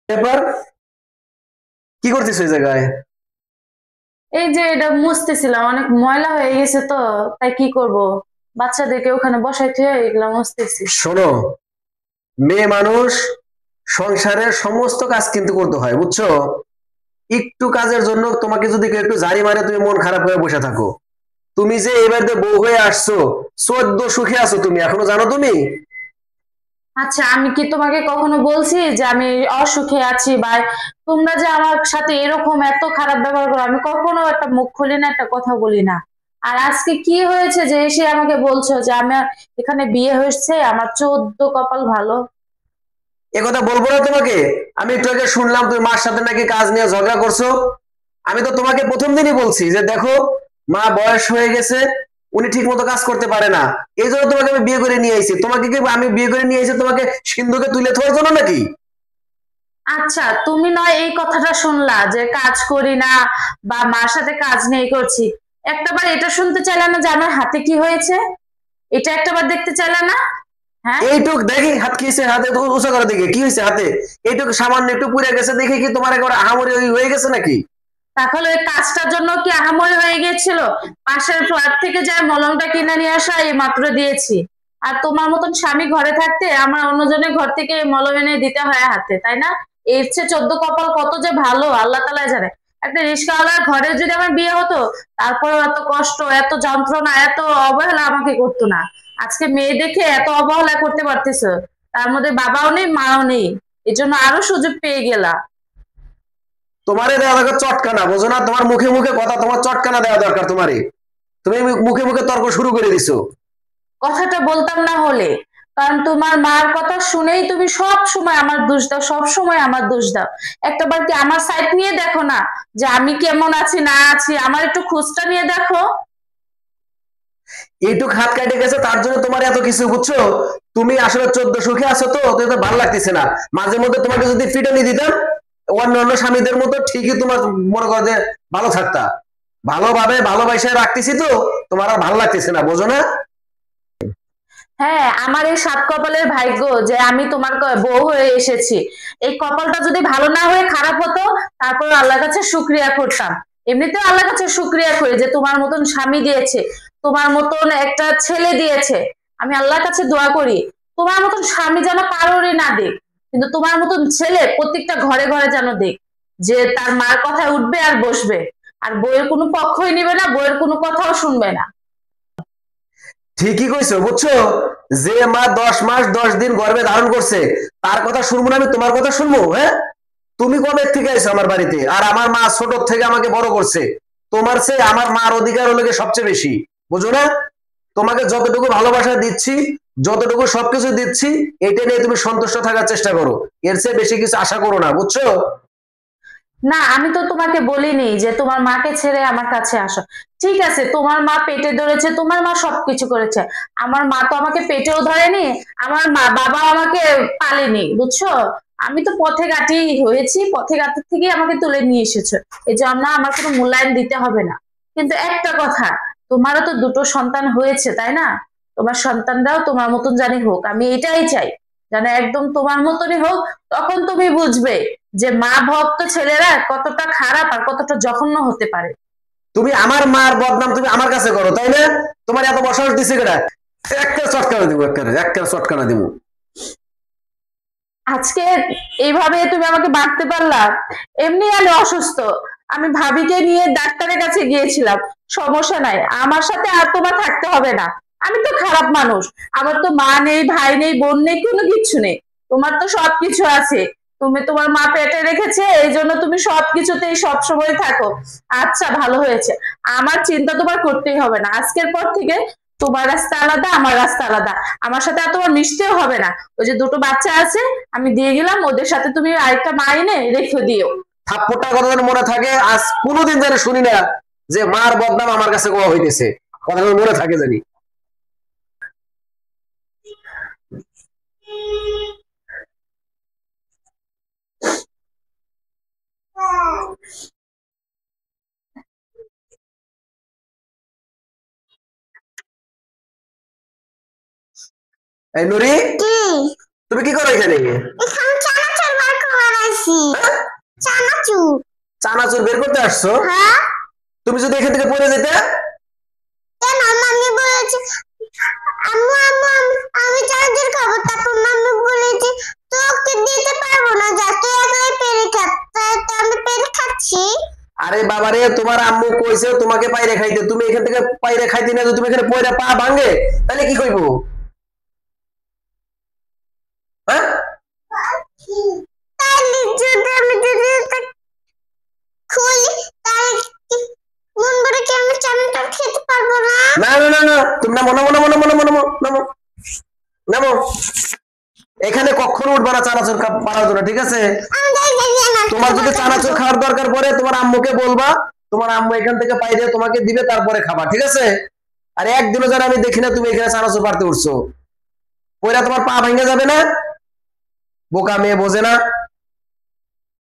ব্যাপার? কি করতেছ ওই জায়গায়? এই যে এটা মুছতেছিলাম, অনেক ময়লা হয়ে গেছে তো, তাই কি করব, বাচ্চাদেরকে ওখানে বসাই থুয়ে এগুলা মুছতেছি। শোনো, মেয়ে মানুষ সংসারের সমস্ত কাজ কিন্তু করতে হয়, বুঝছো? একটু কাজের জন্য তোমাকে যদি কেউ একটু জারি মারে তুমি মন খারাপ হয়ে বসে থাকো। তুমি যে এবার বউ হয়ে আসছো, 14 সুখে আছো তুমি, এখনো জানো তুমি? আচ্ছা, আমি কি তোমাকে কখনো বলছি যে আমি অসুখে আছি, বা তোমরা যে আমার সাথে এরকম এত খারাপ ব্যবহার করো? আমি কখনো একটা মুখ খুলি না, একটা কথা বলি না। আর আজকে কি হয়েছে যে এসে আমাকে বলছো যে আমার এখানে বিয়ে হয়েছে, আমার 14 কপাল ভালো? কথা বলবো না তোমাকে? আমি একটু আগে শুনলাম তুমি মার সাথে নাকি কাজ নিয়ে ঝগড়া করছো। আমি তো তোমাকে প্রথম দিনই বলছি যে দেখো, মা বয়স হয়ে গেছে, উনি ঠিক মতো কাজ করতে পারে না। এই জন্য তোমাকে আমি বিয়ে করে নিয়ে আইছি। তোমাকে কি আমি বিয়ে করে নিয়ে আইছি তোমাকে সিন্ধুকে তুলে ধোয়ার জন্য নাকি? আচ্ছা, তুমি নয় এই কথাটা শুনলা যে কাজ করি না বা মার সাথে কাজ নেই করছি, একটাবার এটা শুনতে চাইলে না যে আমার হাতে কি হয়েছে? এটা একটাবার দেখতে চাইলে না? হ্যাঁ। এইটুক দেখি হাত কি হয়েছে, হাতে তো উঁচা করে দেখে কি হয়েছে হাতে? এইটুক সামান্য একটু পুড়ে গেছে দেখে কি তোমার একবার আহামরি হয়ে গেছে নাকি? তাহলে ওই কাজটার জন্য কি আহামরি হয়ে গিয়েছিল? পাশের ফ্ল্যাট থেকে যা মলমটা কিনে নিয়ে আসা এই মাত্র দিয়েছি। আর তোমার মতন স্বামী ঘরে থাকতে আমার অন্যজনের ঘর থেকে এই মলম এনে দিতে হয় হাতে, তাই না? এর চেয়ে 14 কপাল কত যে ভালো আল্লাহ তাআলাই জানে। একটা রিস্কাওয়ালার ঘরে যদি আমার বিয়ে হতো, তারপরেও এত কষ্ট, এত যন্ত্রণা, এত অবহেলা আমাকে করতো না। আজকে মেয়ে দেখে এত অবহেলা করতে পারতেছো, তার মধ্যে বাবাও নেই মাও নেই, এজন্য আরো সুযোগ পেয়ে গেলা। তোমারে দেওয়া দরকার চটকানা, বোঝো না? তোমার মুখে মুখে কথা, তোমার চটকানা দেওয়া দরকার তোমারে। তুমি মুখে মুখে তর্ক শুরু করে দিছো। কথাটা বলতাম না হলে, কারণ তোমার মার কথা শুনেই তুমি সব সময় আমার দোষ দাও, সব সময় আমার দোষ দাও। একটাবার কি আমার সাইড নিয়ে দেখো না, যে আমি কেমন আছি না আছি, আমার একটু খোঁজটা নিয়ে দেখো। এইটুক হাত কাটে গেছে তার জন্য তোমার এত কিছু, বুঝছো? তুমি আসলে 14 সুখে আছো তো, তো এটা ভালো লাগতেছে না। মাঝে মধ্যে তোমাকে যদি ফিটানি দিতাম অন্য অন্য স্বামীদের মতো, ঠিকই তোমার মনে করো যে ভালো থাকতা। ভালোভাবে ভালোবাসায় রাখতেছি তো, তোমার আর ভালো লাগতেছে না, বোঝো না? হ্যাঁ, আমার এই সাত কপালের ভাগ্য যে আমি তোমার বউ হয়ে এসেছি। এই কপালটা যদি ভালো না হয়ে খারাপ হতো, তারপর আল্লাহর কাছে শুক্রিয়া করতাম। এমনিতেও আল্লাহর কাছে শুক্রিয়া করি যে তোমার মতন স্বামী দিয়েছে, তোমার মতন একটা ছেলে দিয়েছে। আমি আল্লাহর কাছে দোয়া করি তোমার মতন স্বামী যেন কারোরই না দেখ, কিন্তু তোমার মতন ছেলে প্রত্যেকটা ঘরে ঘরে যেন দেখ, যে তার মার কথায় উঠবে আর বসবে, আর বইয়ের কোনো পক্ষই নিবে না, বইয়ের কোনো কথাও শুনবে না। ঠিকই কইছো, বুঝছো? যে মা 10 মাস 10 দিন গর্ভে ধারণ করছে, তার কথা শুনবো না আমি তোমার কথা শুনবো? হ্যাঁ, তুমি কবে থেকে আইছো আমার বাড়িতে? আর আমার মা ছোট থেকে আমাকে বড় করছে। তোমার চেয়ে আমার মার অধিকার হলো গিয়ে সবচেয়ে বেশি, বুঝো না? তোমাকে যতটুকু ভালোবাসা দিচ্ছি, যতটুকু সবকিছু দিচ্ছি, এটা নিয়ে তুমি সন্তুষ্ট থাকার চেষ্টা করো। এর চেয়ে বেশি কিছু আশা করো না, বুঝছো? না, আমি তো তোমাকে বলিনি যে তোমার মাকে ছেড়ে আমার কাছে আসো। ঠিক আছে, তোমার মা পেটে ধরেছে, তোমার মা সবকিছু করেছে। আমার মা তো আমাকে পেটেও ধরেনি, আমার মা বাবা আমাকে পালেনি, বুঝছো? আমি তো পথে ঘাটেই হয়েছি, পথে ঘাটের থেকেই আমাকে তুলে নিয়ে এসেছো। এই জন্য আমার কোনো মূল্যায়ন দিতে হবে না। কিন্তু একটা কথা, তোমারও তো দুটো সন্তান হয়েছে, তাই না? তোমার সন্তানরাও তোমার মতন জানি হোক, আমি এটাই চাই, যেন একদম তোমার মতনই হোক। তখন তুমি বুঝবে যে মা ভক্ত ছেলেরা কতটা খারাপ আর কতটা জঘন্য হতে পারে। তুমি আমার মার বদনাম তুমি আমার কাছে করো, তাই না? তোমার এত বসাস দিছে কেটা? একটা চটকানা দিব, একটা চটকানা দিব। আজকে এইভাবে তুমি আমাকে বাঁধতে পারলা? এমনি আমি অসুস্থ, আমি ভাবিকে নিয়ে ডাক্তারের কাছে গিয়েছিলাম। সমস্যা নাই, আমার সাথে আর তোমার থাকতে হবে না। আমি তো খারাপ মানুষ, আমার তো মা নেই, ভাই নেই, বোন নেই, কোনো কিচ্ছু নেই। তোমার তো সবকিছু আছে, তুমি তোমার মা পেটে রেখেছে, এই জন্য তুমি সবকিছুতেই সবসময় থাকো। আচ্ছা, ভালো হয়েছে। আমার চিন্তা তোমার করতেই হবে না, আজকের পর থেকে তোমার রাস্তা আলাদা, আমার রাস্তা আলাদা। আমার সাথে আর তোমার মিশতেও হবে না। ওই যে দুটো বাচ্চা আছে, আমি দিয়ে গেলাম, ওদের সাথে তুমি আরেকটা মা এনে রেখে দিও। থাপ্পড়টার কথা যেন মনে থাকে, আজ কোনোদিন যেন শুনি না যে মার বদনাম আমার কাছে কোয়া হইতেছে। কথা যেন মনে থাকে জানি। এই নুরি, তুমি কি করো এখানে? আসি চানাচুর। চানাচুর বের করতে আসছো? হ্যাঁ। তুমি যদি এখান থেকে পড়ে যেতে? কেন মাম্মি বলেছে আম্মু আম্মু আমি চানাচুর খাবো, তারপর মাম্মি বলেছে তোকে দিতে পারবো না, যা তুই একাই পেরে খা। তাই তো আমি পেরে খাচ্ছি। আরে বাবারে, তোমার আম্মু কইছে তোমাকে পাইরে খাইতে, তুমি এখান থেকে পাইরে খাইতে না, তুমি এখানে পয়রা পা ভাঙে তাহলে কি কইবো? হ্যাঁ, তাহলে যদি আমি যদি এটা খুলি তাহলে কি মন ভরে কি আমি চানাচুর খেতে পারবো না? না না না না, তুমি নামো নামো নামো নামো নামো নামো নামো নামো। এখানে কখনো উঠবা না চানাচুর পাড়ার জন্য, ঠিক আছে? আমি যাই না। তোমার যদি চানাচুর খাওয়ার দরকার পড়ে তোমার আম্মুকে বলবা, তোমার আম্মু এখান থেকে পাইরে তোমাকে দিবে, তারপরে খাবা, ঠিক আছে? আর একদিনও যেন আমি দেখি না তুমি এখানে চানাচুর পারতে উঠছো। পয়রা তোমার পা ভেঙে যাবে না, বোকা মেয়ে বোঝে না।